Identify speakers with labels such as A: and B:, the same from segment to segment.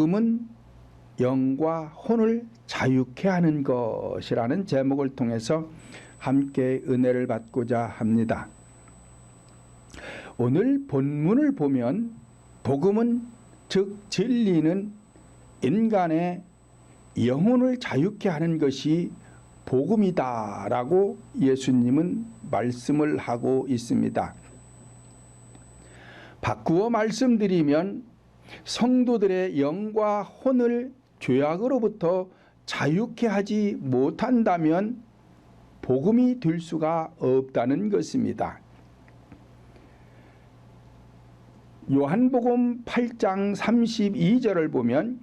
A: 복음은 영과 혼을 자유케 하는 것이라는 제목을 통해서 함께 은혜를 받고자 합니다. 오늘 본문을 보면 복음은 즉 진리는 인간의 영혼을 자유케 하는 것이 복음이다라고 예수님은 말씀을 하고 있습니다. 바꾸어 말씀드리면 성도들의 영과 혼을 죄악으로부터 자유케 하지 못한다면 복음이 될 수가 없다는 것입니다. 요한복음 8장 32절을 보면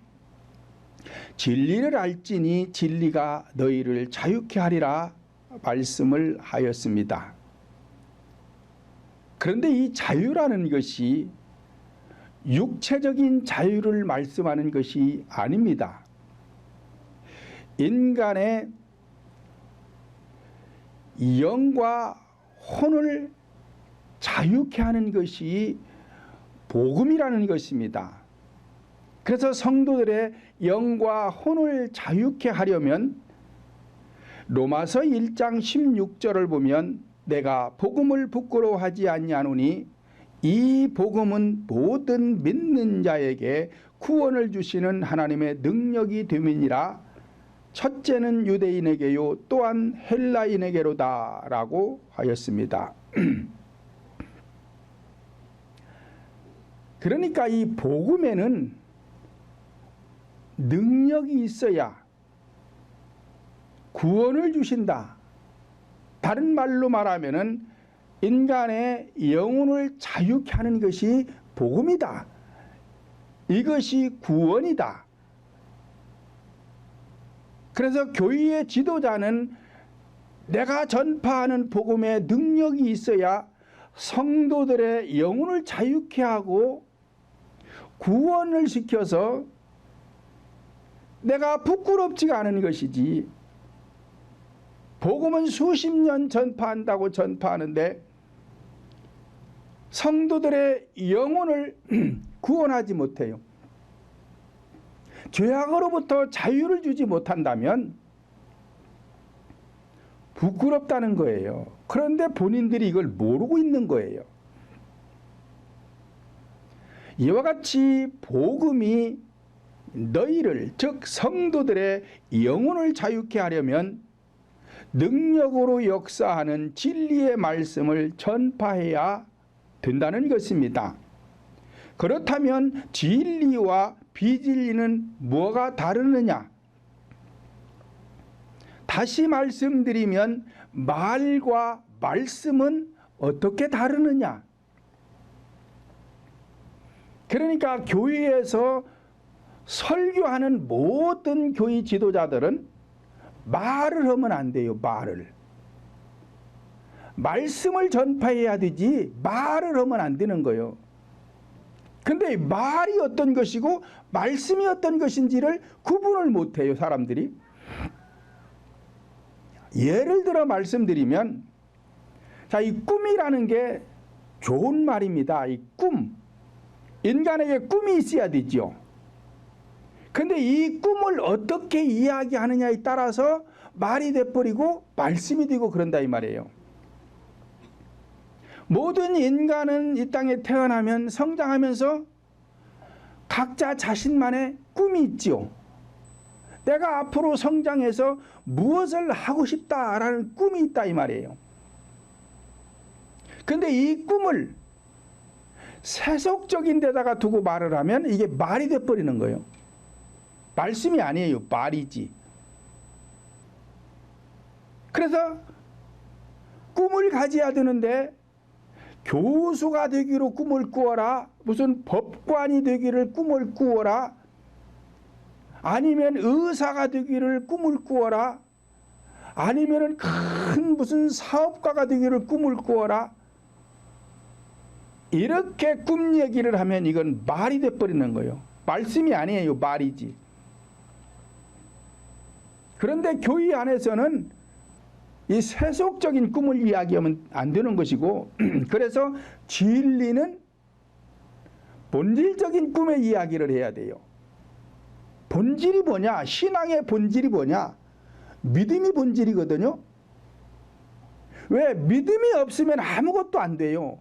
A: 진리를 알지니 진리가 너희를 자유케 하리라 말씀을 하였습니다. 그런데 이 자유라는 것이 육체적인 자유를 말씀하는 것이 아닙니다. 인간의 영과 혼을 자유케 하는 것이 복음이라는 것입니다. 그래서 성도들의 영과 혼을 자유케 하려면 로마서 1장 16절을 보면 내가 복음을 부끄러워하지 아니하노니 이 복음은 모든 믿는 자에게 구원을 주시는 하나님의 능력이 됨이니라. 첫째는 유대인에게요 또한 헬라인에게로다 라고 하였습니다. 그러니까 이 복음에는 능력이 있어야 구원을 주신다. 다른 말로 말하면은 인간의 영혼을 자유케 하는 것이 복음이다. 이것이 구원이다. 그래서 교회의 지도자는 내가 전파하는 복음에 능력이 있어야 성도들의 영혼을 자유케 하고 구원을 시켜서 내가 부끄럽지가 않은 것이지. 복음은 수십 년 전파한다고 전파하는데 성도들의 영혼을 구원하지 못해요. 죄악으로부터 자유를 주지 못한다면 부끄럽다는 거예요. 그런데 본인들이 이걸 모르고 있는 거예요. 이와 같이 복음이 너희를 즉 성도들의 영혼을 자유케 하려면 능력으로 역사하는 진리의 말씀을 전파해야 된다는 것입니다. 그렇다면 진리와 비진리는 뭐가 다르느냐? 다시 말씀드리면 말과 말씀은 어떻게 다르느냐? 그러니까 교회에서 설교하는 모든 교회 지도자들은 말을 하면 안 돼요. 말씀을 전파해야 되지 말을 하면 안 되는 거예요. 근데 말이 어떤 것이고 말씀이 어떤 것인지를 구분을 못해요. 사람들이. 예를 들어 말씀드리면 자, 이 꿈이라는 게 좋은 말입니다. 이 꿈. 인간에게 꿈이 있어야 되죠. 근데 이 꿈을 어떻게 이야기하느냐에 따라서 말이 돼버리고 말씀이 되고 그런다 이 말이에요. 모든 인간은 이 땅에 태어나면 성장하면서 각자 자신만의 꿈이 있죠. 내가 앞으로 성장해서 무엇을 하고 싶다라는 꿈이 있다 이 말이에요. 근데 이 꿈을 세속적인 데다가 두고 말을 하면 이게 말이 돼버리는 거예요. 말씀이 아니에요. 말이지. 그래서 꿈을 가져야 되는데 교수가 되기로 꿈을 꾸어라, 무슨 법관이 되기를 꿈을 꾸어라, 아니면 의사가 되기를 꿈을 꾸어라, 아니면 큰 무슨 사업가가 되기를 꿈을 꾸어라, 이렇게 꿈 얘기를 하면 이건 말이 돼버리는 거예요. 말씀이 아니에요. 말이지. 그런데 교회 안에서는 이 세속적인 꿈을 이야기하면 안 되는 것이고, 그래서 진리는 본질적인 꿈의 이야기를 해야 돼요. 본질이 뭐냐? 신앙의 본질이 뭐냐? 믿음이 본질이거든요. 왜? 믿음이 없으면 아무것도 안 돼요.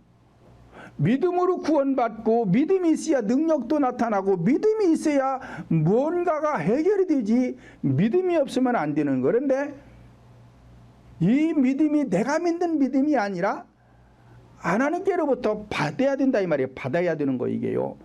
A: 믿음으로 구원받고 믿음이 있어야 능력도 나타나고 믿음이 있어야 뭔가가 해결이 되지 믿음이 없으면 안 되는 거. 그런데 이 믿음이 내가 믿는 믿음이 아니라 하나님께로부터 받아야 된다 이 말이에요. 받아야 되는 거 이게요.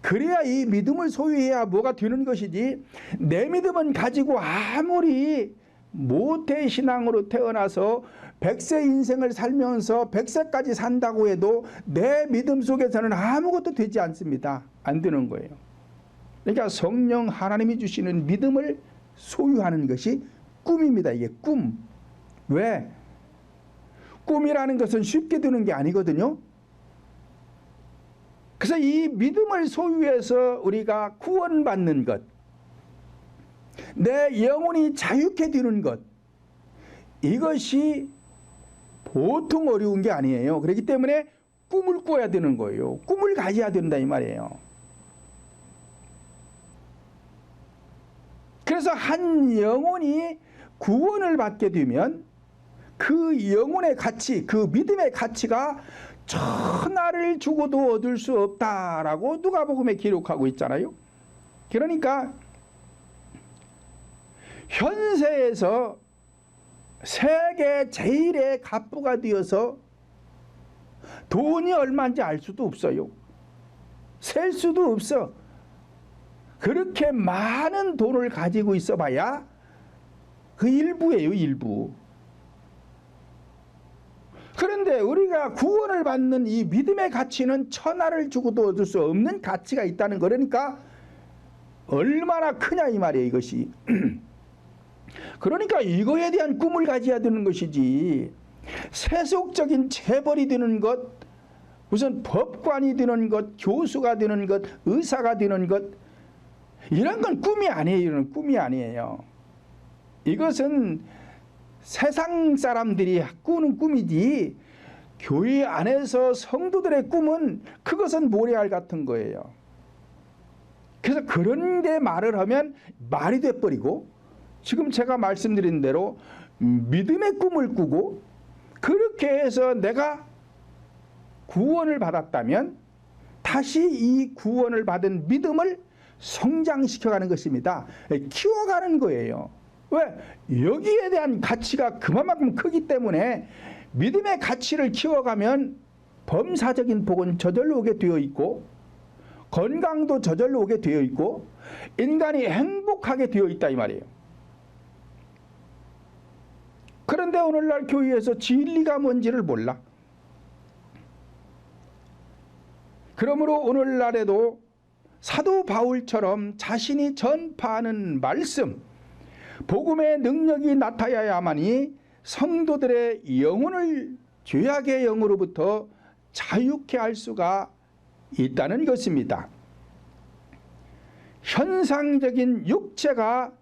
A: 그래야 이 믿음을 소유해야 뭐가 되는 것이지 내 믿음은 가지고 아무리 모태 신앙으로 태어나서 100세 인생을 살면서 100세까지 산다고 해도 내 믿음 속에서는 아무것도 되지 않습니다. 안 되는 거예요. 그러니까 성령 하나님이 주시는 믿음을 소유하는 것이 꿈입니다. 이게 꿈. 왜? 꿈이라는 것은 쉽게 드는 게 아니거든요. 그래서 이 믿음을 소유해서 우리가 구원받는 것, 내 영혼이 자유케 되는 것, 이것이 보통 어려운 게 아니에요. 그렇기 때문에 꿈을 꿔야 되는 거예요. 꿈을 가져야 된다 이 말이에요. 그래서 한 영혼이 구원을 받게 되면 그 영혼의 가치, 그 믿음의 가치가 천하를 주고도 얻을 수 없다라고 누가복음에 기록하고 있잖아요. 그러니까 현세에서 세계 제일의 갑부가 되어서 돈이 얼마인지 알 수도 없어요. 셀 수도 없어. 그렇게 많은 돈을 가지고 있어 봐야 그 일부예요, 일부. 그런데 우리가 구원을 받는 이 믿음의 가치는 천하를 주고도 얻을 수 없는 가치가 있다는 거. 그러니까 얼마나 크냐 이 말이에요, 이것이. 그러니까 이거에 대한 꿈을 가져야 되는 것이지 세속적인 재벌이 되는 것, 무슨 법관이 되는 것, 교수가 되는 것, 의사가 되는 것, 이런 건 꿈이 아니에요. 이런 꿈이 아니에요. 이것은 세상 사람들이 꾸는 꿈이지 교회 안에서 성도들의 꿈은 그것은 모래알 같은 거예요. 그래서 그런 데 말을 하면 말이 돼버리고 지금 제가 말씀드린 대로 믿음의 꿈을 꾸고 그렇게 해서 내가 구원을 받았다면 다시 이 구원을 받은 믿음을 성장시켜가는 것입니다. 키워가는 거예요. 왜? 여기에 대한 가치가 그만큼 크기 때문에 믿음의 가치를 키워가면 범사적인 복은 저절로 오게 되어 있고 건강도 저절로 오게 되어 있고 인간이 행복하게 되어 있다 이 말이에요. 그런데 오늘날 교회에서 진리가 뭔지를 몰라. 그러므로 오늘날에도 사도 바울처럼 자신이 전파하는 말씀, 복음의 능력이 나타나야만이 성도들의 영혼을 죄악의 영으로부터 자유케 할 수가 있다는 것입니다. 현상적인 육체가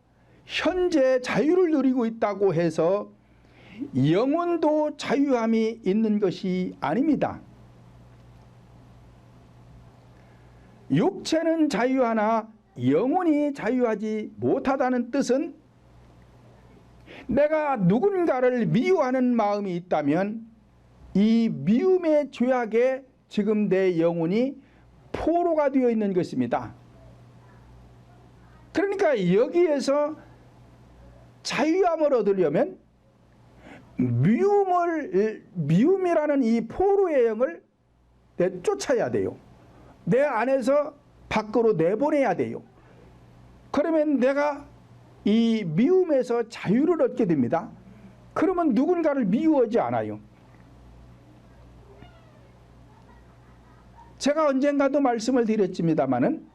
A: 현재 자유를 누리고 있다고 해서 영혼도 자유함이 있는 것이 아닙니다. 육체는 자유하나 영혼이 자유하지 못하다는 뜻은 내가 누군가를 미워하는 마음이 있다면 이 미움의 죄악에 지금 내 영혼이 포로가 되어 있는 것입니다. 그러니까 여기에서 자유함을 얻으려면 미움이라는 이 포로의 영을 내쫓아야 돼요. 내 안에서 밖으로 내보내야 돼요. 그러면 내가 이 미움에서 자유를 얻게 됩니다. 그러면 누군가를 미워하지 않아요. 제가 언젠가도 말씀을 드렸습니다마는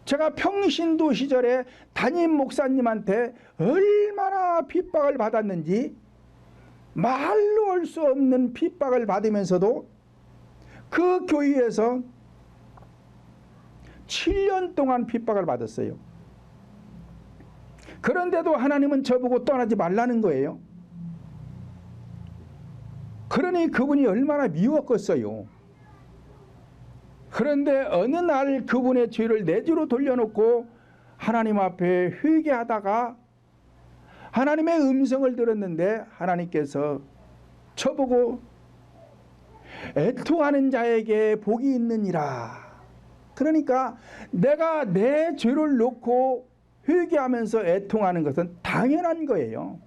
A: 제가 평신도 시절에 담임 목사님한테 얼마나 핍박을 받았는지 말로 할 수 없는 핍박을 받으면서도 그 교회에서 7년 동안 핍박을 받았어요. 그런데도 하나님은 저보고 떠나지 말라는 거예요. 그러니 그분이 얼마나 미웠겠어요. 그런데 어느 날 그분의 죄를 내 죄로 돌려놓고 하나님 앞에 회개하다가 하나님의 음성을 들었는데 하나님께서 저보고 애통하는 자에게 복이 있느니라. 그러니까 내가 내 죄를 놓고 회개하면서 애통하는 것은 당연한 거예요.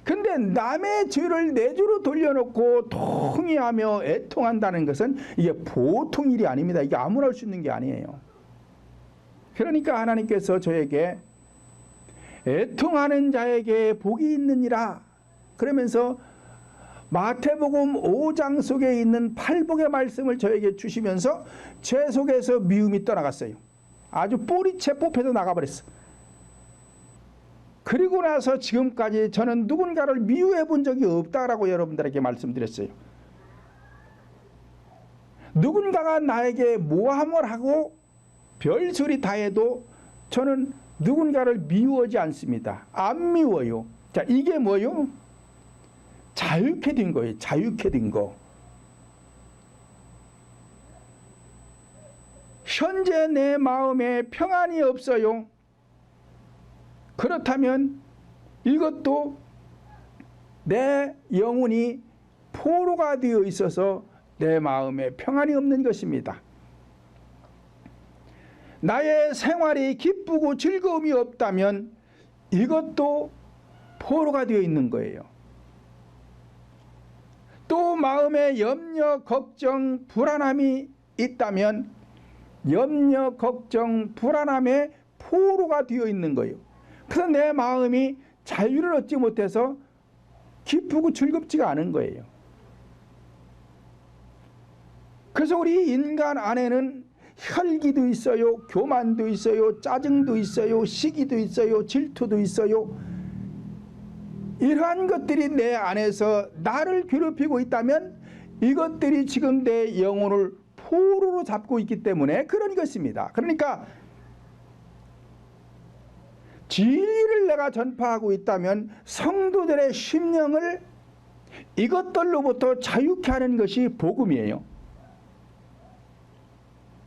A: 근데 남의 죄를 내 죄로 돌려놓고 통회하며 애통한다는 것은 이게 보통 일이 아닙니다. 이게 아무나 할 수 있는 게 아니에요. 그러니까 하나님께서 저에게 애통하는 자에게 복이 있느니라 그러면서 마태복음 5장 속에 있는 팔복의 말씀을 저에게 주시면서 제 속에서 미움이 떠나갔어요. 아주 뿌리채 뽑혀서 나가버렸어. 그리고 나서 지금까지 저는 누군가를 미워해 본 적이 없다라고 여러분들에게 말씀드렸어요. 누군가가 나에게 모함을 하고 별소리 다 해도 저는 누군가를 미워하지 않습니다. 안 미워요. 자, 이게 뭐요? 자유케 된 거예요. 자유케 된 거. 현재 내 마음에 평안이 없어요. 그렇다면 이것도 내 영혼이 포로가 되어 있어서 내 마음에 평안이 없는 것입니다. 나의 생활이 기쁘고 즐거움이 없다면 이것도 포로가 되어 있는 거예요. 또 마음에 염려, 걱정, 불안함이 있다면 염려, 걱정, 불안함에 포로가 되어 있는 거예요. 그래서 내 마음이 자유를 얻지 못해서 기쁘고 즐겁지가 않은 거예요. 그래서 우리 인간 안에는 혈기도 있어요, 교만도 있어요, 짜증도 있어요, 시기도 있어요, 질투도 있어요. 이러한 것들이 내 안에서 나를 괴롭히고 있다면 이것들이 지금 내 영혼을 포로로 잡고 있기 때문에 그런 것입니다. 그러니까 진리를 내가 전파하고 있다면 성도들의 심령을 이것들로부터 자유케 하는 것이 복음이에요.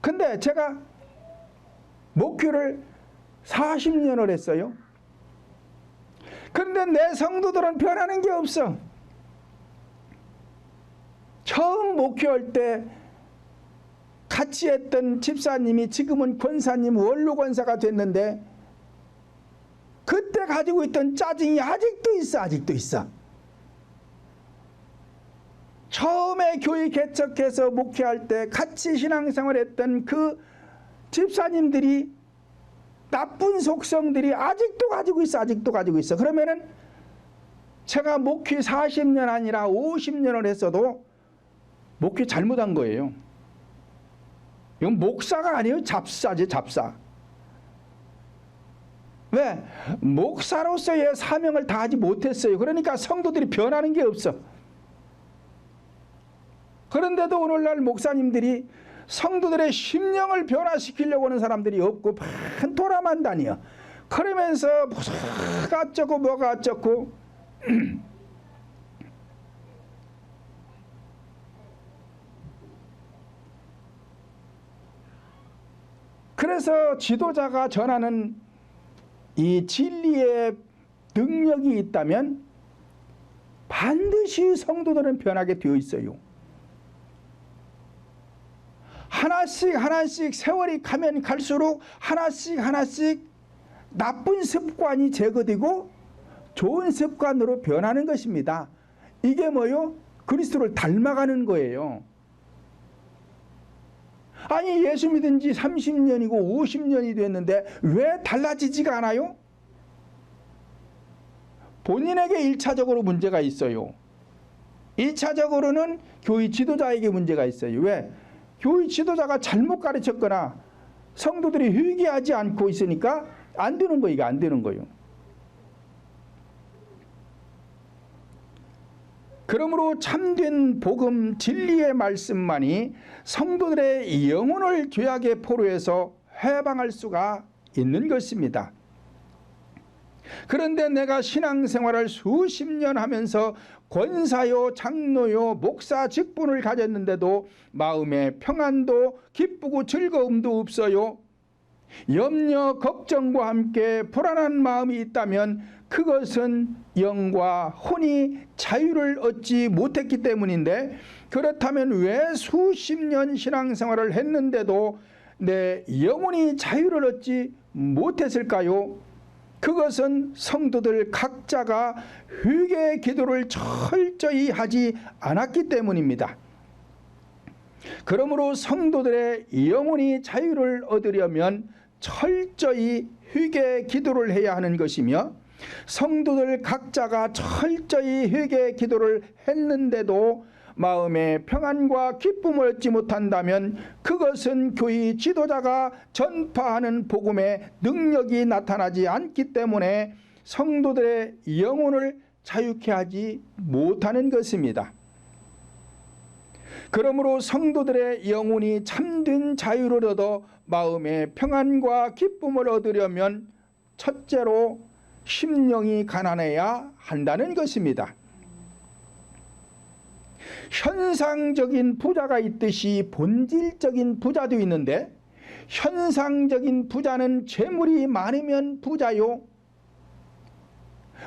A: 근데 제가 목회를 40년을 했어요. 근데 내 성도들은 변하는 게 없어. 처음 목회할 때 같이 했던 집사님이 지금은 권사님, 원로 권사가 됐는데 그때 가지고 있던 짜증이 아직도 있어. 아직도 있어. 처음에 교회 개척해서 목회할 때 같이 신앙생활했던 그 집사님들이 나쁜 속성들이 아직도 가지고 있어. 아직도 가지고 있어. 그러면은 제가 목회 40년 아니라 50년을 했어도 목회 잘못한 거예요. 이건 목사가 아니에요. 잡사지, 잡사. 왜? 목사로서의 사명을 다하지 못했어요. 그러니까 성도들이 변하는 게 없어. 그런데도 오늘날 목사님들이 성도들의 심령을 변화시키려고 하는 사람들이 없고 반토라만 다녀. 그러면서 뭐가 어쩌고 뭐가 어쩌고 그래서 지도자가 전하는 이 진리의 능력이 있다면 반드시 성도들은 변하게 되어 있어요. 하나씩 하나씩 세월이 가면 갈수록 하나씩 하나씩 나쁜 습관이 제거되고 좋은 습관으로 변하는 것입니다. 이게 뭐요? 그리스도를 닮아가는 거예요. 아니 예수 믿은 지 30년이고 50년이 됐는데 왜 달라지지가 않아요? 본인에게 1차적으로 문제가 있어요. 2차적으로는 교회 지도자에게 문제가 있어요. 왜? 교회 지도자가 잘못 가르쳤거나 성도들이 회개하지 않고 있으니까 안 되는 거예요. 이게 안 되는 거예요. 그러므로 참된 복음 진리의 말씀만이 성도들의 영혼을 죄악의 포로에서 해방할 수가 있는 것입니다. 그런데 내가 신앙생활을 수십 년 하면서 권사요, 장로요, 목사 직분을 가졌는데도 마음에 평안도 기쁘고 즐거움도 없어요. 염려, 걱정과 함께 불안한 마음이 있다면 그것은 영과 혼이 자유를 얻지 못했기 때문인데, 그렇다면 왜 수십 년 신앙생활을 했는데도 내 영혼이 자유를 얻지 못했을까요? 그것은 성도들 각자가 회개 기도를 철저히 하지 않았기 때문입니다. 그러므로 성도들의 영혼이 자유를 얻으려면 철저히 회개 기도를 해야 하는 것이며, 성도들 각자가 철저히 회개 기도를 했는데도 마음의 평안과 기쁨을 얻지 못한다면 그것은 교회 지도자가 전파하는 복음의 능력이 나타나지 않기 때문에 성도들의 영혼을 자유케 하지 못하는 것입니다. 그러므로 성도들의 영혼이 참된 자유를 얻어 마음의 평안과 기쁨을 얻으려면 첫째로 심령이 가난해야 한다는 것입니다. 현상적인 부자가 있듯이 본질적인 부자도 있는데, 현상적인 부자는 재물이 많으면 부자요,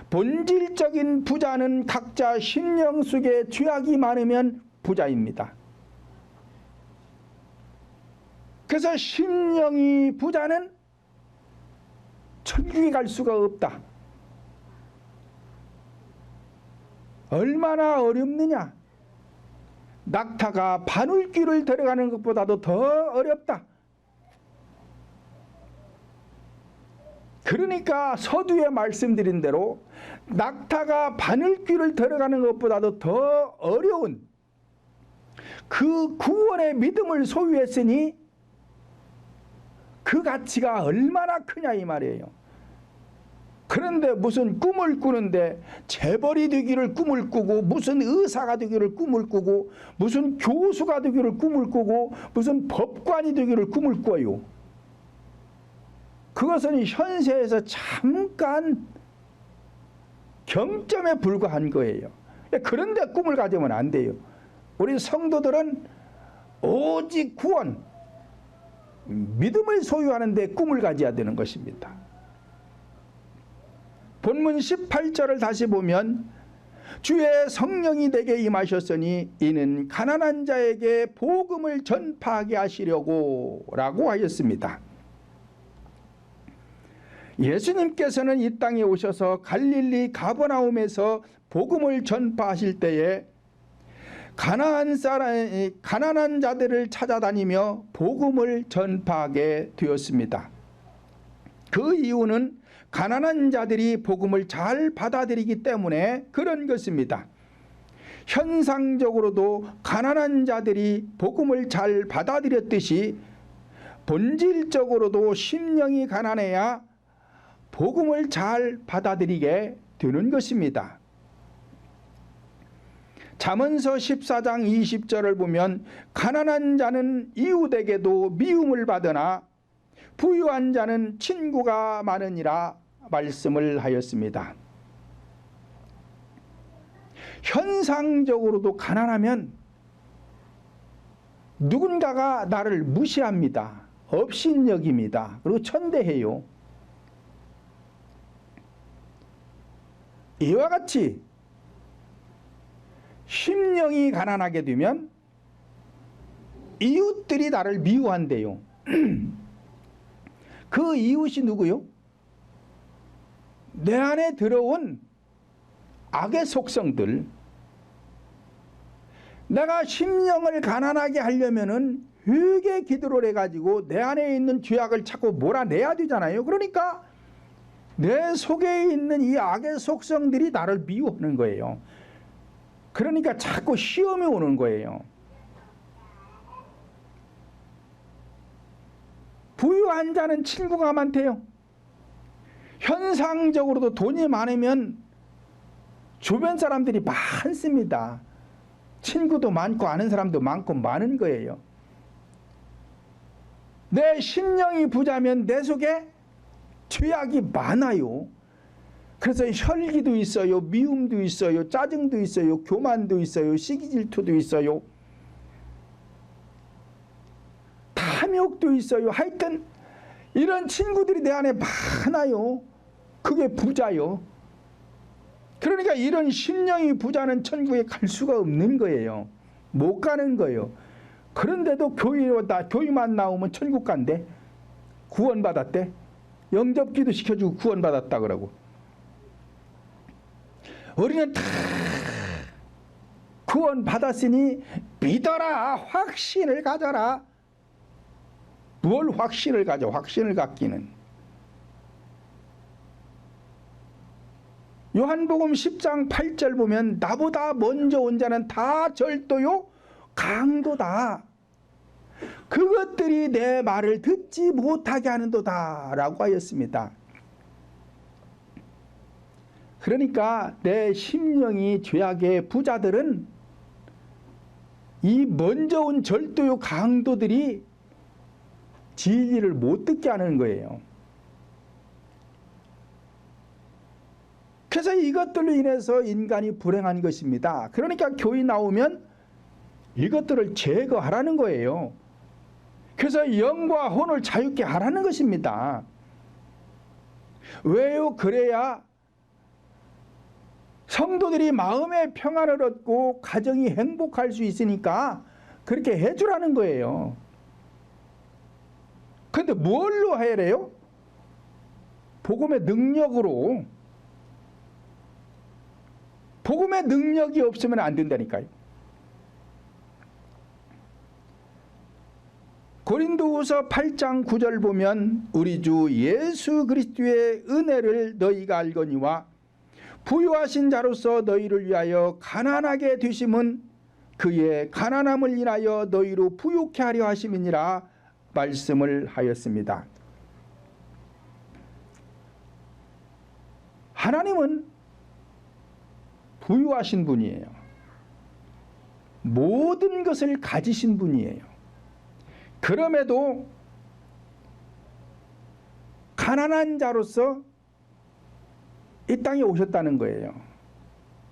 A: 본질적인 부자는 각자 심령 속에 죄악이 많으면 부자입니다. 그래서 심령이 부자는 천국에 갈 수가 없다. 얼마나 어렵느냐. 낙타가 바늘귀를 들어가는 것보다도 더 어렵다. 그러니까 서두에 말씀드린 대로 낙타가 바늘귀를 들어가는 것보다도 더 어려운 그 구원의 믿음을 소유했으니 그 가치가 얼마나 크냐 이 말이에요. 그런데 무슨 꿈을 꾸는데 재벌이 되기를 꿈을 꾸고, 무슨 의사가 되기를 꿈을 꾸고, 무슨 교수가 되기를 꿈을 꾸고, 무슨 법관이 되기를 꿈을 꿔요. 그것은 현세에서 잠깐 경점에 불과한 거예요. 그런데 꿈을 가지면 안 돼요. 우리 성도들은 오직 구원, 믿음을 소유하는 데 꿈을 가져야 되는 것입니다. 본문 18절을 다시 보면 주의 성령이 내게 임하셨으니 이는 가난한 자에게 복음을 전파하게 하시려고 라고 하였습니다. 예수님께서는 이 땅에 오셔서 갈릴리 가버나움에서 복음을 전파하실 때에 가난한 자들을 찾아다니며 복음을 전파하게 되었습니다. 그 이유는 가난한 자들이 복음을 잘 받아들이기 때문에 그런 것입니다. 현상적으로도 가난한 자들이 복음을 잘 받아들였듯이 본질적으로도 심령이 가난해야 복음을 잘 받아들이게 되는 것입니다. 잠언서 14장 20절을 보면 가난한 자는 이웃에게도 미움을 받으나 부유한 자는 친구가 많으니라 말씀을 하였습니다. 현상적으로도 가난하면 누군가가 나를 무시합니다. 업신여깁니다. 그리고 천대해요. 이와 같이 심령이 가난하게 되면 이웃들이 나를 미워한대요. 그 이웃이 누구요? 내 안에 들어온 악의 속성들. 내가 심령을 가난하게 하려면은 회개 기도를 해가지고 내 안에 있는 죄악을 자꾸 몰아내야 되잖아요. 그러니까 내 속에 있는 이 악의 속성들이 나를 미워하는 거예요. 그러니까 자꾸 시험이 오는 거예요. 부유한 자는 친구가 많대요. 현상적으로도 돈이 많으면 주변 사람들이 많습니다. 친구도 많고 아는 사람도 많고 많은 거예요. 내 심령이 부자면 내 속에 죄악이 많아요. 그래서 혈기도 있어요. 미움도 있어요. 짜증도 있어요. 교만도 있어요. 시기질투도 있어요. 탐욕도 있어요. 하여튼 이런 친구들이 내 안에 많아요. 그게 부자요. 그러니까 이런 심령이 부자는 천국에 갈 수가 없는 거예요. 못 가는 거예요. 그런데도 교회만 나오면 천국 간대. 구원받았대. 영접기도 시켜주고 구원받았다 그러고. 우리는 다 구원받았으니 믿어라. 확신을 가져라. 뭘 확신을 가져? 확신을 갖기는. 요한복음 10장 8절 보면 나보다 먼저 온 자는 다 절도요 강도다. 그것들이 내 말을 듣지 못하게 하는도다 라고 하였습니다. 그러니까 내 심령이 죄악의 부자들은 이 먼저 온 절도요 강도들이 진리를 못 듣게 하는 거예요. 그래서 이것들로 인해서 인간이 불행한 것입니다. 그러니까 교회 나오면 이것들을 제거하라는 거예요. 그래서 영과 혼을 자유케 하라는 것입니다. 왜요? 그래야 성도들이 마음의 평안을 얻고 가정이 행복할 수 있으니까 그렇게 해주라는 거예요. 그런데 뭘로 해야 요 복음의 능력으로. 복음의 능력이 없으면 안 된다니까요. 고린도후서 8장 9절 보면 우리 주 예수 그리스도의 은혜를 너희가 알거니와 부유하신 자로서 너희를 위하여 가난하게 되심은 그의 가난함을 인하여 너희로 부유케 하려 하심이니라 말씀을 하였습니다. 하나님은 부유하신 분이에요. 모든 것을 가지신 분이에요. 그럼에도 가난한 자로서 이 땅에 오셨다는 거예요.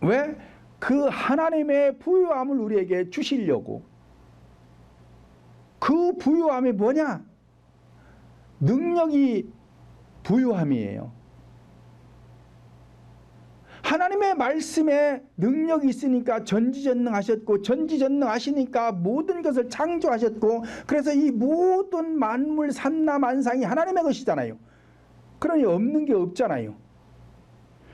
A: 왜? 그 하나님의 부유함을 우리에게 주시려고. 그 부유함이 뭐냐? 능력이 부유함이에요. 하나님의 말씀에 능력이 있으니까 전지전능하셨고, 전지전능하시니까 모든 것을 창조하셨고, 그래서 이 모든 만물 삼라만상이 하나님의 것이잖아요. 그러니 없는 게 없잖아요.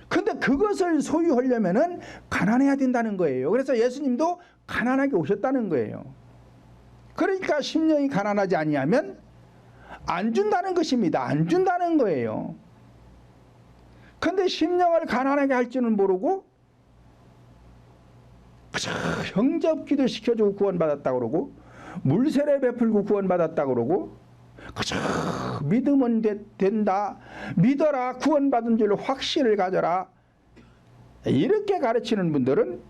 A: 근데 그것을 소유하려면은 가난해야 된다는 거예요. 그래서 예수님도 가난하게 오셨다는 거예요. 그러니까 심령이 가난하지 아니하면 안 준다는 것입니다. 안 준다는 거예요. 근데 심령을 가난하게 할 줄은 모르고 형제업기도 시켜주고 구원받았다고 그러고 물세례 베풀고 구원받았다고 그러고 믿으면 된다. 믿어라. 구원받은 줄 확신을 가져라. 이렇게 가르치는 분들은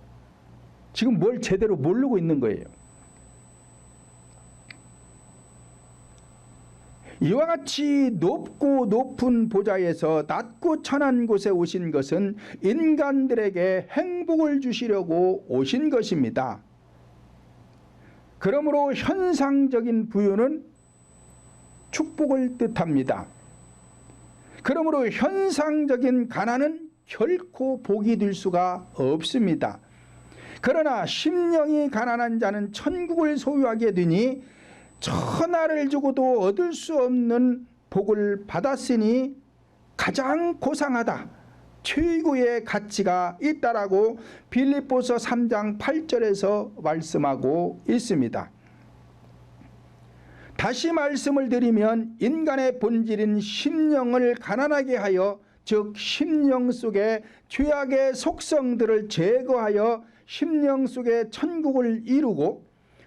A: 지금 뭘 제대로 모르고 있는 거예요. 이와 같이 높고 높은 보좌에서 낮고 천한 곳에 오신 것은 인간들에게 행복을 주시려고 오신 것입니다. 그러므로 현상적인 부유는 축복을 뜻합니다. 그러므로 현상적인 가난은 결코 복이 될 수가 없습니다. 그러나 심령이 가난한 자는 천국을 소유하게 되니 천하를 주고도 얻을 수 없는 복을 받았으니 가장 고상하다. 최고의 가치가 있다라고 빌립보서 3장 8절에서 말씀하고 있습니다. 다시 말씀을 드리면 인간의 본질인 심령을 가난하게 하여 즉 심령 속에 죄악의 속성들을 제거하여 심령 속에 천국을 이루고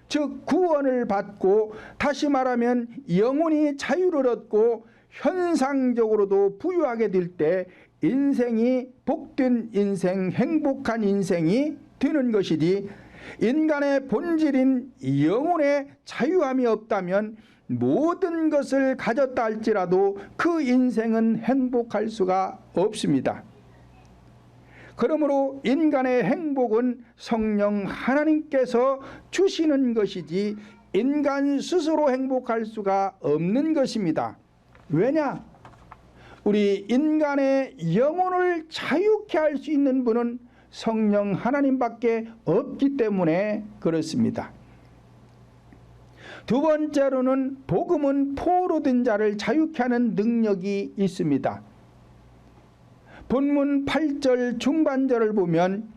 A: 즉 구원을 받고 다시 말하면 영혼이 자유를 얻고 현상적으로도 부유하게 될 때 인생이 복된 인생, 행복한 인생이 되는 것이지 인간의 본질인 영혼의 자유함이 없다면 모든 것을 가졌다 할지라도 그 인생은 행복할 수가 없습니다. 그러므로 인간의 행복은 성령 하나님께서 주시는 것이지 인간 스스로 행복할 수가 없는 것입니다. 왜냐? 우리 인간의 영혼을 자유케 할 수 있는 분은 성령 하나님밖에 없기 때문에 그렇습니다. 두 번째로는 복음은 포로된 자를 자유케 하는 능력이 있습니다. 본문 8절 중반절을 보면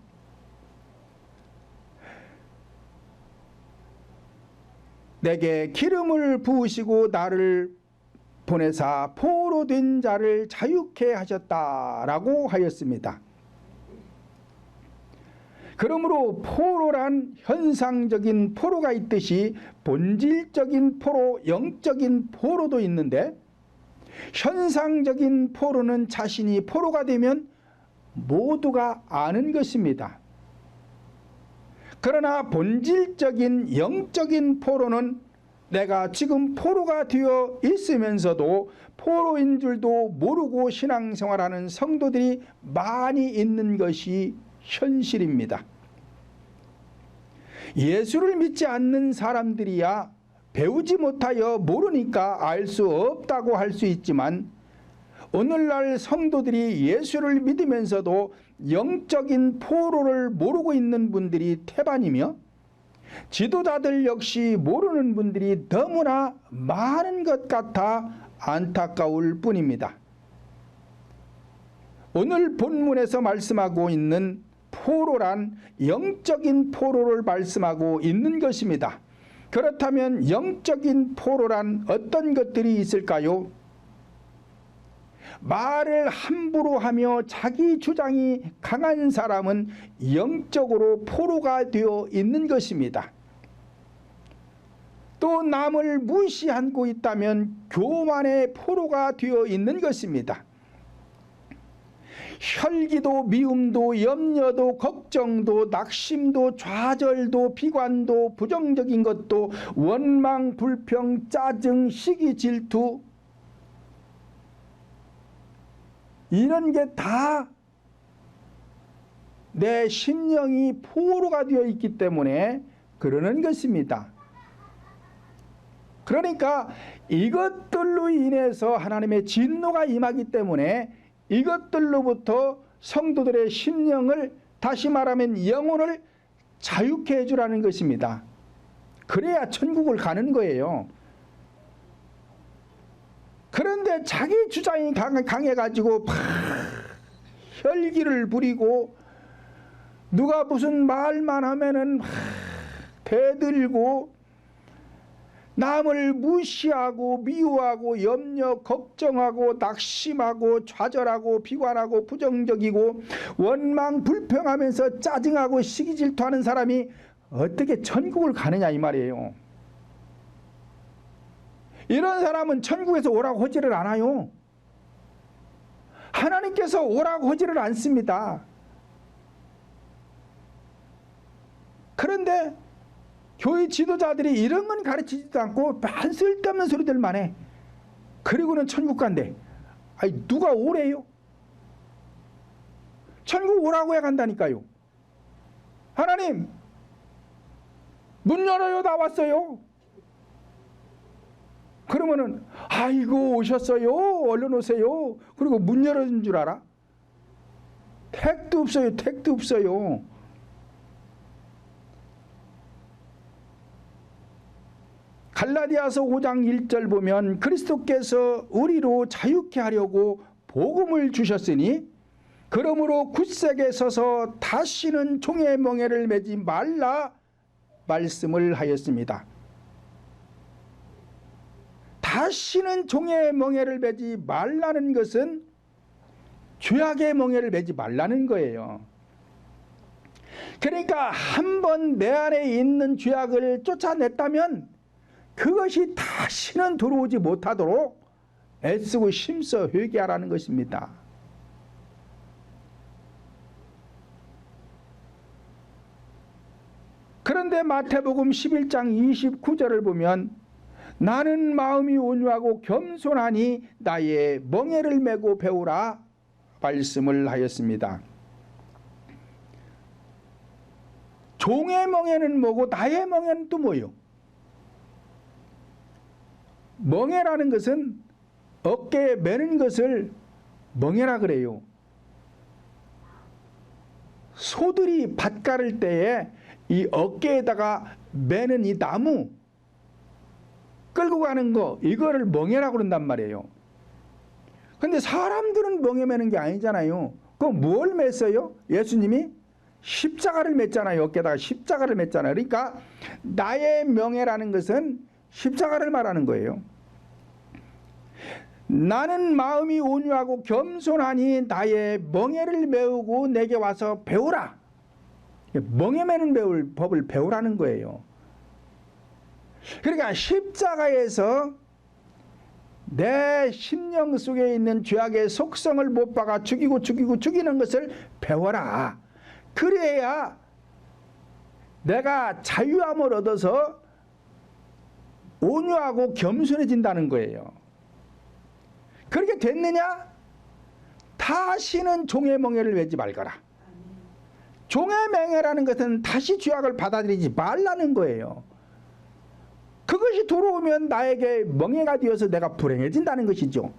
A: 내게 기름을 부으시고 나를 보내사 포로된 자를 자유케 하셨다라고 하였습니다. 그러므로 포로란 현상적인 포로가 있듯이 본질적인 포로, 영적인 포로도 있는데, 현상적인 포로는 자신이 포로가 되면 모두가 아는 것입니다. 그러나 본질적인 영적인 포로는 내가 지금 포로가 되어 있으면서도 포로인 줄도 모르고 신앙생활하는 성도들이 많이 있는 것이 현실입니다. 예수를 믿지 않는 사람들이야 배우지 못하여 모르니까 알 수 없다고 할 수 있지만, 오늘날 성도들이 예수를 믿으면서도 영적인 포로를 모르고 있는 분들이 태반이며, 지도자들 역시 모르는 분들이 너무나 많은 것 같아 안타까울 뿐입니다. 오늘 본문에서 말씀하고 있는 포로란 영적인 포로를 말씀하고 있는 것입니다. 그렇다면 영적인 포로란 어떤 것들이 있을까요? 말을 함부로 하며 자기 주장이 강한 사람은 영적으로 포로가 되어 있는 것입니다. 또 남을 무시하고 있다면 교만의 포로가 되어 있는 것입니다. 혈기도 미움도 염려도 걱정도 낙심도 좌절도 비관도 부정적인 것도 원망 불평 짜증 시기 질투, 이런 게 다 내 심령이 포로가 되어 있기 때문에 그러는 것입니다. 그러니까 이것들로 인해서 하나님의 진노가 임하기 때문에 이것들로부터 성도들의 심령을, 다시 말하면 영혼을 자유케 해주라는 것입니다. 그래야 천국을 가는 거예요. 그런데 자기 주장이 강해가지고 혈기를 부리고 누가 무슨 말만 하면은 대들고 남을 무시하고 미워하고 염려 걱정하고 낙심하고 좌절하고 비관하고 부정적이고 원망 불평하면서 짜증하고 시기 질투하는 사람이 어떻게 천국을 가느냐 이 말이에요. 이런 사람은 천국에서 오라고 하지를 않아요. 하나님께서 오라고 하지를 않습니다. 그런데 교회 지도자들이 이런 건 가르치지도 않고 만 쓸데없는 소리들만 해. 그리고는 천국 간대. 아니 누가 오래요? 천국 오라고 해 간다니까요. 하나님 문 열어요, 나왔어요. 그러면은 아이고 오셨어요, 얼른 오세요. 그리고 문 열어준 줄 알아? 택도 없어요, 택도 없어요. 갈라디아서 5장 1절 보면 그리스도께서 우리로 자유케 하려고 복음을 주셨으니 그러므로 굳세게 서서 다시는 종의 멍에를 매지 말라 말씀을 하였습니다. 다시는 종의 멍에를 매지 말라는 것은 죄악의 멍에를 매지 말라는 거예요. 그러니까 한번 내 안에 있는 죄악을 쫓아냈다면 그것이 다시는 들어오지 못하도록 애쓰고 힘써 회개하라는 것입니다. 그런데 마태복음 11장 29절을 보면 나는 마음이 온유하고 겸손하니 나의 멍에를 메고 배우라 말씀을 하였습니다. 종의 멍에는 뭐고 나의 멍에는 또 뭐요? 멍에라는 것은 어깨에 매는 것을 멍에라 그래요. 소들이 밭 가를 때에 이 어깨에다가 매는 이 나무 끌고 가는 거, 이거를 멍에라고 그런단 말이에요. 근데 사람들은 멍에 매는 게 아니잖아요. 그럼 뭘 맸어요? 예수님이 십자가를 맸잖아요. 어깨에다가 십자가를 맸잖아요. 그러니까 나의 명예라는 것은 십자가를 말하는 거예요. 나는 마음이 온유하고 겸손하니 나의 멍에를 메우고 내게 와서 배우라. 멍에 매는 법을 배우라는 거예요. 그러니까 십자가에서 내 심령 속에 있는 죄악의 속성을 못 박아 죽이는 것을 배워라. 그래야 내가 자유함을 얻어서 온유하고 겸손해진다는 거예요. 그렇게 됐느냐? 다시는 종의 멍에를 매지 말거라. 종의 멍에라는 것은 다시 죄악을 받아들이지 말라는 거예요. 그것이 들어오면 나에게 멍에가 되어서 내가 불행해진다는 것이죠.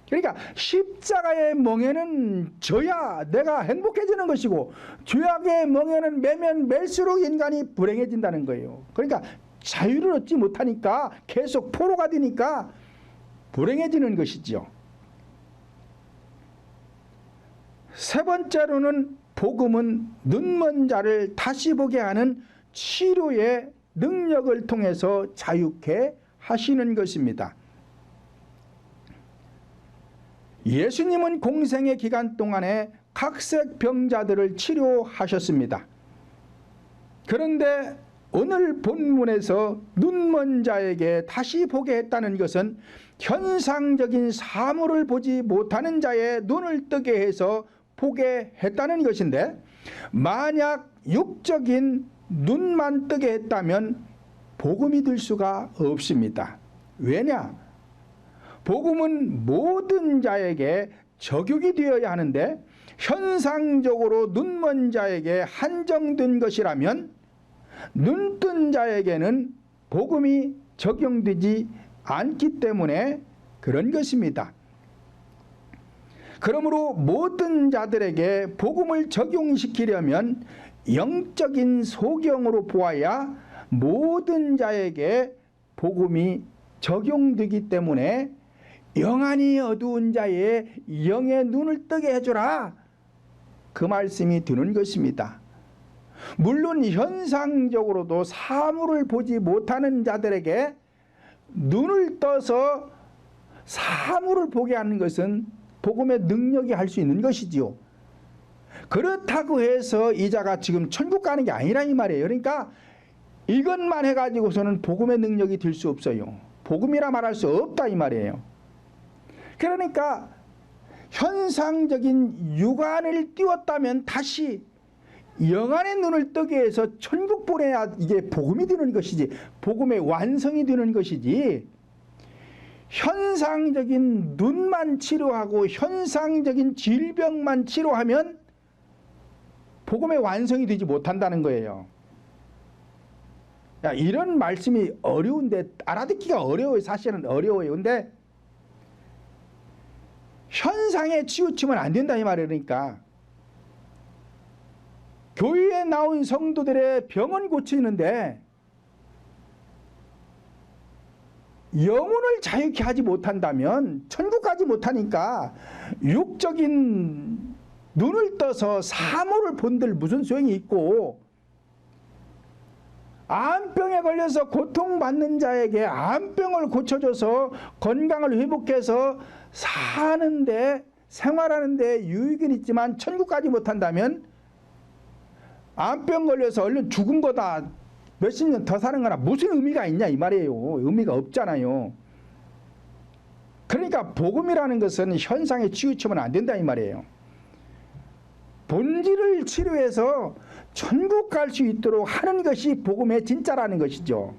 A: 그러니까 십자가의 멍에는 져야 내가 행복해지는 것이고, 죄악의 멍에는 매면 맬수록 인간이 불행해진다는 거예요. 그러니까 자유를 얻지 못하니까 계속 포로가 되니까 불행해지는 것이죠. 세 번째로는 복음은 눈먼 자를 다시 보게 하는 치료의 능력을 통해서 자유케 하시는 것입니다. 예수님은 공생의 기간 동안에 각색 병자들을 치료하셨습니다. 그런데 오늘 본문에서 눈먼 자에게 다시 보게 했다는 것은 현상적인 사물을 보지 못하는 자의 눈을 뜨게 해서 보게 했다는 것인데, 만약 육적인 눈만 뜨게 했다면 복음이 될 수가 없습니다. 왜냐? 복음은 모든 자에게 적용이 되어야 하는데, 현상적으로 눈먼 자에게 한정된 것이라면 눈뜬 자에게는 복음이 적용되지 않기 때문에 그런 것입니다. 그러므로 모든 자들에게 복음을 적용시키려면 영적인 소경으로 보아야 모든 자에게 복음이 적용되기 때문에 영안이 어두운 자의 영의 눈을 뜨게 해주라, 그 말씀이 드는 것입니다. 물론 현상적으로도 사물을 보지 못하는 자들에게 눈을 떠서 사물을 보게 하는 것은 복음의 능력이 할 수 있는 것이지요. 그렇다고 해서 이 자가 지금 천국 가는 게 아니라 이 말이에요. 그러니까 이것만 해가지고서는 복음의 능력이 될 수 없어요. 복음이라 말할 수 없다 이 말이에요. 그러니까 현상적인 육안을 띄웠다면 다시 영안의 눈을 뜨게 해서 천국 보내야 이게 복음이 되는 것이지, 복음의 완성이 되는 것이지, 현상적인 눈만 치료하고 현상적인 질병만 치료하면 복음의 완성이 되지 못한다는 거예요. 야, 이런 말씀이 어려운데, 알아듣기가 어려워요. 사실은 어려워요. 근데 현상에 치우치면 안 된다 이 말이에요. 그러니까 교회에 나온 성도들의 병은 고치는데 영혼을 자유케 하지 못한다면, 천국 가지 못하니까 육적인 눈을 떠서 사물을 본들 무슨 소용이 있고, 암병에 걸려서 고통받는 자에게 암병을 고쳐줘서 건강을 회복해서 사는데, 생활하는데 유익은 있지만 천국 가지 못한다면 암병 걸려서 얼른 죽은 거다, 몇십 년 더 사는 거나 무슨 의미가 있냐 이 말이에요. 의미가 없잖아요. 그러니까 복음이라는 것은 현상에 치우치면 안 된다 이 말이에요. 본질을 치료해서 천국 갈 수 있도록 하는 것이 복음의 진짜라는 것이죠.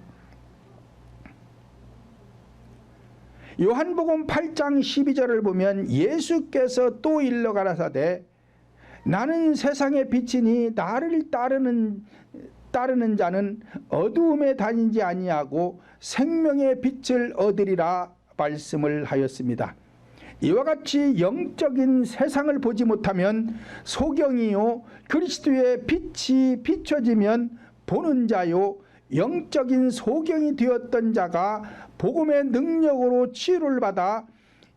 A: 요한복음 8장 12절을 보면 예수께서 또 일러 가라사대 나는 세상의 빛이니 나를 따르는 자는 어두움에 다니지 아니하고 생명의 빛을 얻으리라 말씀을 하였습니다. 이와 같이 영적인 세상을 보지 못하면 소경이요 그리스도의 빛이 비춰지면 보는 자요 영적인 소경이 되었던 자가 복음의 능력으로 치유를 받아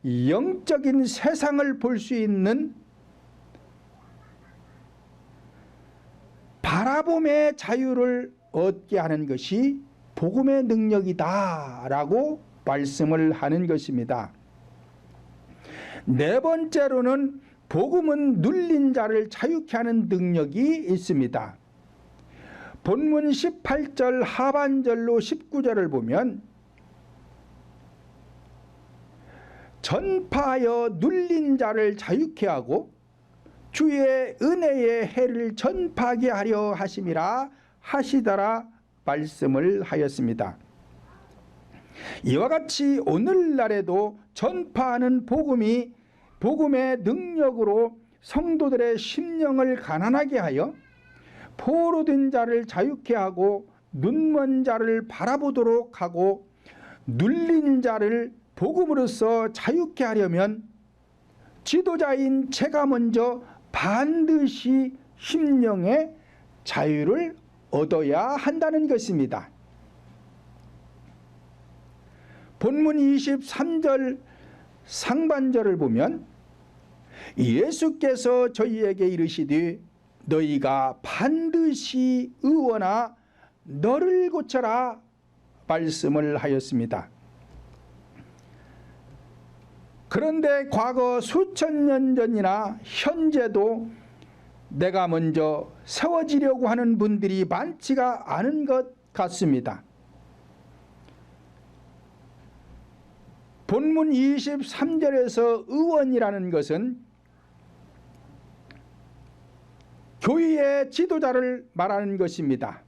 A: 영적인 세상을 볼 수 있는 바라봄의 자유를 얻게 하는 것이 복음의 능력이다라고 말씀을 하는 것입니다. 네 번째로는 복음은 눌린 자를 자유케 하는 능력이 있습니다. 본문 18절 하반절로 19절을 보면 전파하여 눌린 자를 자유케 하고 주의 은혜의 해를 전파하게 하려 하심이라 하시더라 말씀을 하였습니다. 이와 같이 오늘날에도 전파하는 복음의 능력으로 성도들의 심령을 가난하게 하여 포로된 자를 자유케 하고 눈먼 자를 바라보도록 하고 눌린 자를 복음으로써 자유케 하려면 지도자인 제가 먼저 반드시 심령의 자유를 얻어야 한다는 것입니다. 본문 23절 상반절을 보면 예수께서 저희에게 이르시되 너희가 반드시 의원아 너를 고쳐라 말씀을 하였습니다. 그런데 과거 수천 년 전이나 현재도 내가 먼저 세워지려고 하는 분들이 많지가 않은 것 같습니다. 본문 23절에서 의원이라는 것은 교회의 지도자를 말하는 것입니다.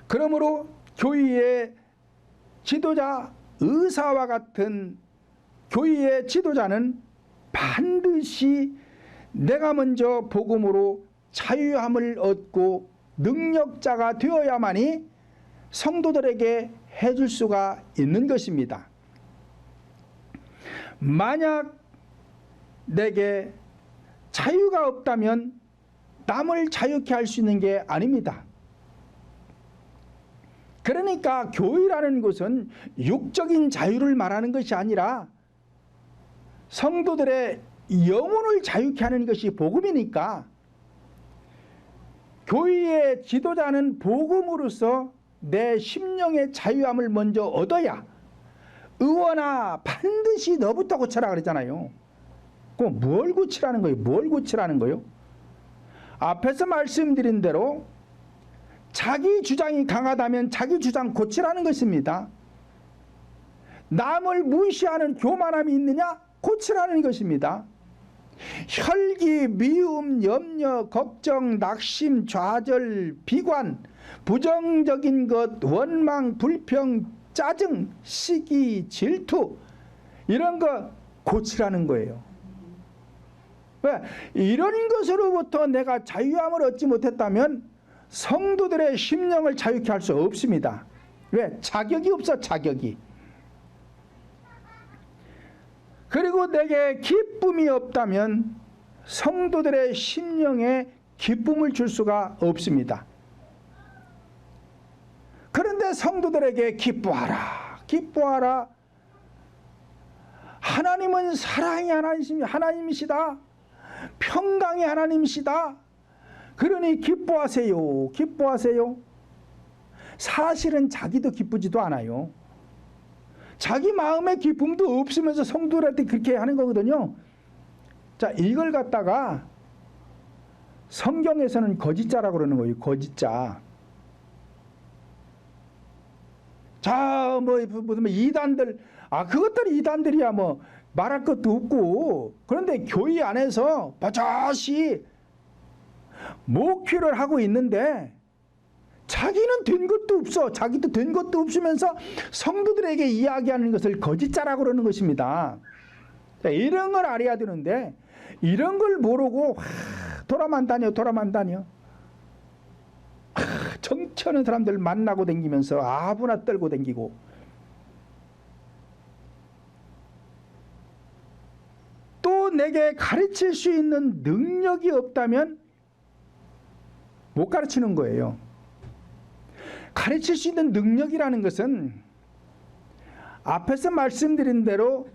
A: 그러므로 교회의 지도자, 의사와 같은 교회의 지도자는 반드시 내가 먼저 복음으로 자유함을 얻고 능력자가 되어야만이 성도들에게 해줄 수가 있는 것입니다. 만약 내게 자유가 없다면 남을 자유케 할 수 있는 게 아닙니다. 그러니까 교회라는 것은 육적인 자유를 말하는 것이 아니라 성도들의 영혼을 자유케 하는 것이 복음이니까 교회의 지도자는 복음으로서 내 심령의 자유함을 먼저 얻어야 의원아 반드시 너부터 고쳐라 그랬잖아요. 그럼 뭘 고치라는 거예요? 뭘 고치라는 거예요? 앞에서 말씀드린 대로 자기 주장이 강하다면 자기 주장 고치라는 것입니다. 남을 무시하는 교만함이 있느냐? 고치라는 것입니다. 혈기, 미움, 염려, 걱정, 낙심, 좌절, 비관, 부정적인 것, 원망, 불평, 짜증, 시기, 질투 이런 거 고치라는 거예요. 왜? 이런 것으로부터 내가 자유함을 얻지 못했다면 성도들의 심령을 자유케 할 수 없습니다. 왜? 자격이 없어, 자격이. 그리고 내게 기쁨이 없다면 성도들의 심령에 기쁨을 줄 수가 없습니다. 그런데 성도들에게 기뻐하라, 기뻐하라. 하나님은 사랑의 하나님이시다. 평강의 하나님이시다. 그러니 기뻐하세요, 기뻐하세요. 사실은 자기도 기쁘지도 않아요. 자기 마음의 기쁨도 없으면서 성도들한테 그렇게 하는 거거든요. 자, 이걸 갖다가 성경에서는 거짓자라고 그러는 거예요. 거짓자. 자, 무슨 이단들, 그것들이 이단들이야 뭐 말할 것도 없고. 그런데 교회 안에서 버젓이 목회를 하고 있는데 자기는 된 것도 없어. 자기도 된 것도 없으면서 성도들에게 이야기하는 것을 거짓자라고 그러는 것입니다. 자, 이런 걸 알아야 되는데 이런 걸 모르고 돌아만 다녀. 정치하는 사람들 만나고 다니면서 아부나 떨고 다니고. 내게 가르칠 수 있는 능력이 없다면 못 가르치는 거예요. 가르칠 수 있는 능력이라는 것은 앞에서 말씀드린 대로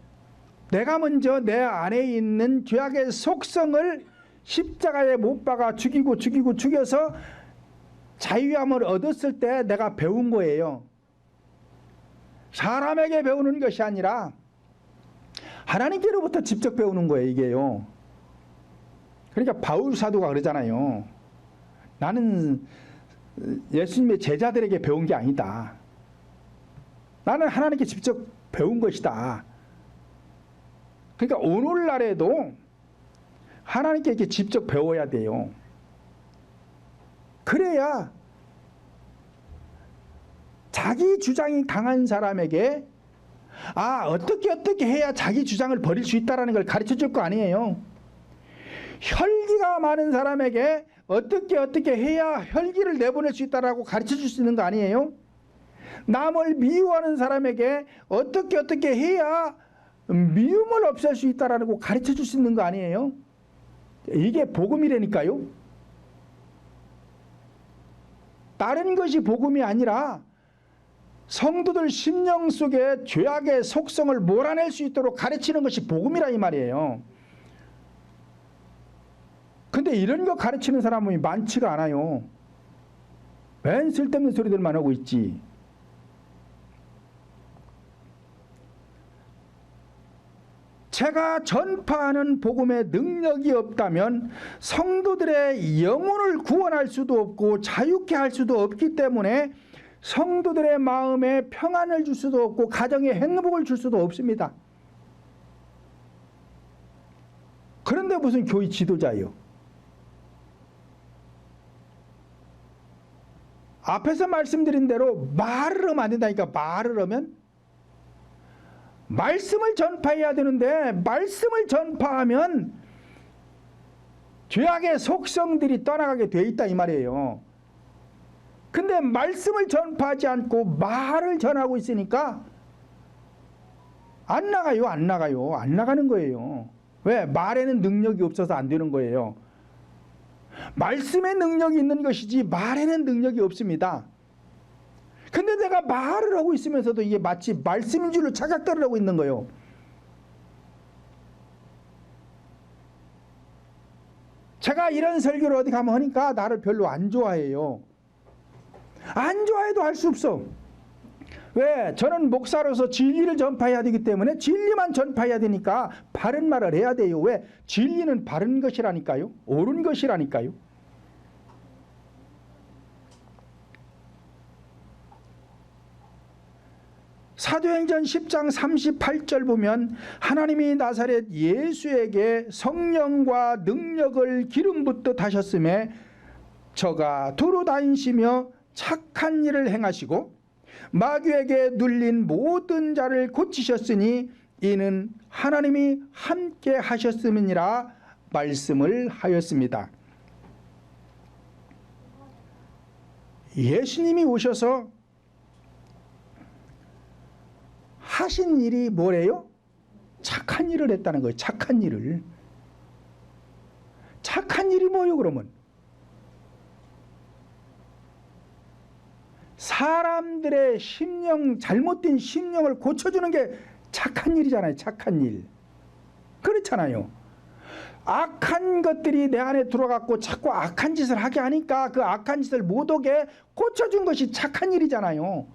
A: 내가 먼저 내 안에 있는 죄악의 속성을 십자가에 못 박아 죽여서 자유함을 얻었을 때 내가 배운 거예요. 사람에게 배우는 것이 아니라 하나님께로부터 직접 배우는 거예요, 이게요. 그러니까 바울 사도가 그러잖아요. 나는 예수님의 제자들에게 배운 게 아니다. 나는 하나님께 직접 배운 것이다. 그러니까 오늘날에도 하나님께 이렇게 직접 배워야 돼요. 그래야 자기 주장이 강한 사람에게 어떻게 해야 자기 주장을 버릴 수 있다는 걸 가르쳐 줄 거 아니에요. 혈기가 많은 사람에게 어떻게 해야 혈기를 내보낼 수 있다라고 가르쳐 줄 수 있는 거 아니에요. 남을 미워하는 사람에게 어떻게 해야 미움을 없앨 수 있다라고 가르쳐 줄 수 있는 거 아니에요. 이게 복음이라니까요. 다른 것이 복음이 아니라 성도들 심령 속에 죄악의 속성을 몰아낼 수 있도록 가르치는 것이 복음이라 이 말이에요. 근데 이런 거 가르치는 사람이 많지가 않아요. 웬 쓸데없는 소리들만 하고 있지. 제가 전파하는 복음에 능력이 없다면 성도들의 영혼을 구원할 수도 없고 자유케 할 수도 없기 때문에 성도들의 마음에 평안을 줄 수도 없고 가정에 행복을 줄 수도 없습니다. 그런데 무슨 교회 지도자예요? 앞에서 말씀드린 대로 말을 하면 안 된다니까. 말을 하면 말씀을 전파해야 되는데 말씀을 전파하면 죄악의 속성들이 떠나가게 돼 있다 이 말이에요. 근데 말씀을 전파하지 않고 말을 전하고 있으니까 안 나가요. 안 나가는 거예요. 왜? 말에는 능력이 없어서 안 되는 거예요. 말씀에 능력이 있는 것이지 말에는 능력이 없습니다. 근데 내가 말을 하고 있으면서도 이게 마치 말씀인 줄로 착각들을 하고 있는 거예요. 제가 이런 설교를 어디 가면 하니까 나를 별로 안 좋아해요. 안 좋아해도 할 수 없어. 왜? 저는 목사로서 진리를 전파해야 되기 때문에 진리만 전파해야 되니까 바른 말을 해야 돼요. 왜? 진리는 바른 것이라니까요. 옳은 것이라니까요. 사도행전 10장 38절 보면 하나님이 나사렛 예수에게 성령과 능력을 기름 붓듯 하셨음에 저가 두루 다니시며 착한 일을 행하시고 마귀에게 눌린 모든 자를 고치셨으니 이는 하나님이 함께 하셨음이니라 말씀을 하였습니다. 예수님이 오셔서 하신 일이 뭐래요? 착한 일을 했다는 거예요. 착한 일을. 착한 일이 뭐예요 그러면? 사람들의 심령, 잘못된 심령을 고쳐주는 게 착한 일이잖아요. 착한 일. 그렇잖아요. 악한 것들이 내 안에 들어갔고 자꾸 악한 짓을 하게 하니까 그 악한 짓을 못 오게 고쳐준 것이 착한 일이잖아요.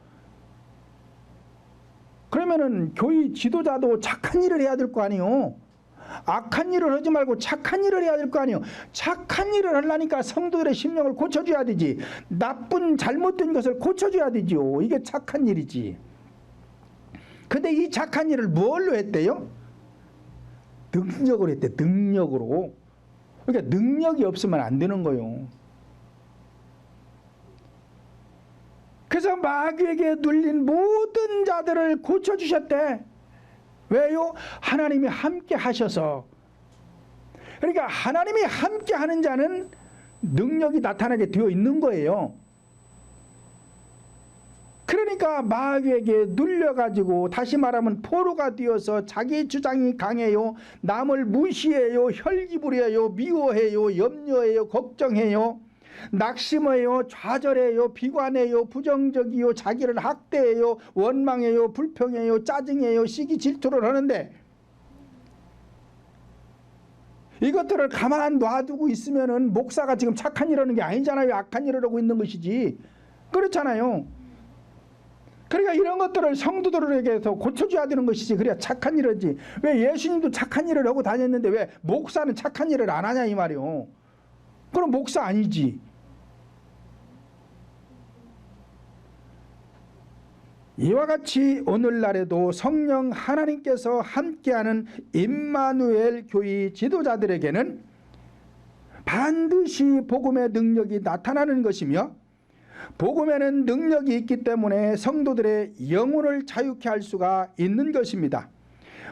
A: 그러면은 교회 지도자도 착한 일을 해야 될 거 아니에요. 악한 일을 하지 말고 착한 일을 해야 될 거 아니에요. 착한 일을 하려니까 성도들의 심령을 고쳐줘야 되지. 나쁜 잘못된 것을 고쳐줘야 되죠. 이게 착한 일이지. 근데 이 착한 일을 뭘로 했대요? 능력으로 했대. 능력으로. 그러니까 능력이 없으면 안 되는 거예요. 그래서 마귀에게 눌린 모든 자들을 고쳐주셨대. 왜요? 하나님이 함께 하셔서. 그러니까 하나님이 함께 하는 자는 능력이 나타나게 되어 있는 거예요. 그러니까 마귀에게 눌려가지고 다시 말하면 포로가 되어서 자기 주장이 강해요. 남을 무시해요. 혈기부려요. 미워해요. 염려해요. 걱정해요. 낙심해요. 좌절해요. 비관해요. 부정적이요. 자기를 학대해요. 원망해요. 불평해요. 짜증해요. 시기 질투를 하는데 이것들을 가만 놔두고 있으면은 목사가 지금 착한 일 하는 게 아니잖아요. 악한 일을 하고 있는 것이지. 그렇잖아요. 그러니까 이런 것들을 성도들에게서 고쳐줘야 되는 것이지. 그래야 착한 일을 하지. 왜 예수님도 착한 일을 하고 다녔는데 왜 목사는 착한 일을 안 하냐 이 말이요. 그럼 목사 아니지. 이와 같이 오늘날에도 성령 하나님께서 함께하는 임마누엘 교회 지도자들에게는 반드시 복음의 능력이 나타나는 것이며 복음에는 능력이 있기 때문에 성도들의 영혼을 자유케 할 수가 있는 것입니다.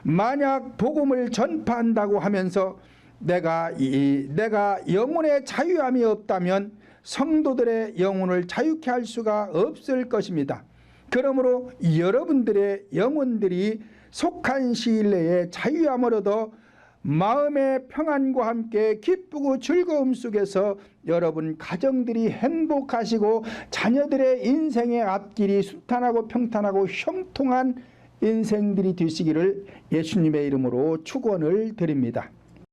A: 만약 복음을 전파한다고 하면서 내가 영혼의 자유함이 없다면 성도들의 영혼을 자유케 할 수가 없을 것입니다. 그러므로 여러분들의 영혼들이 속한 시일 내에 자유함을 얻어 마음의 평안과 함께 기쁘고 즐거움 속에서 여러분 가정들이 행복하시고 자녀들의 인생의 앞길이 순탄하고 평탄하고 형통한 인생들이 되시기를 예수님의 이름으로 축원을 드립니다.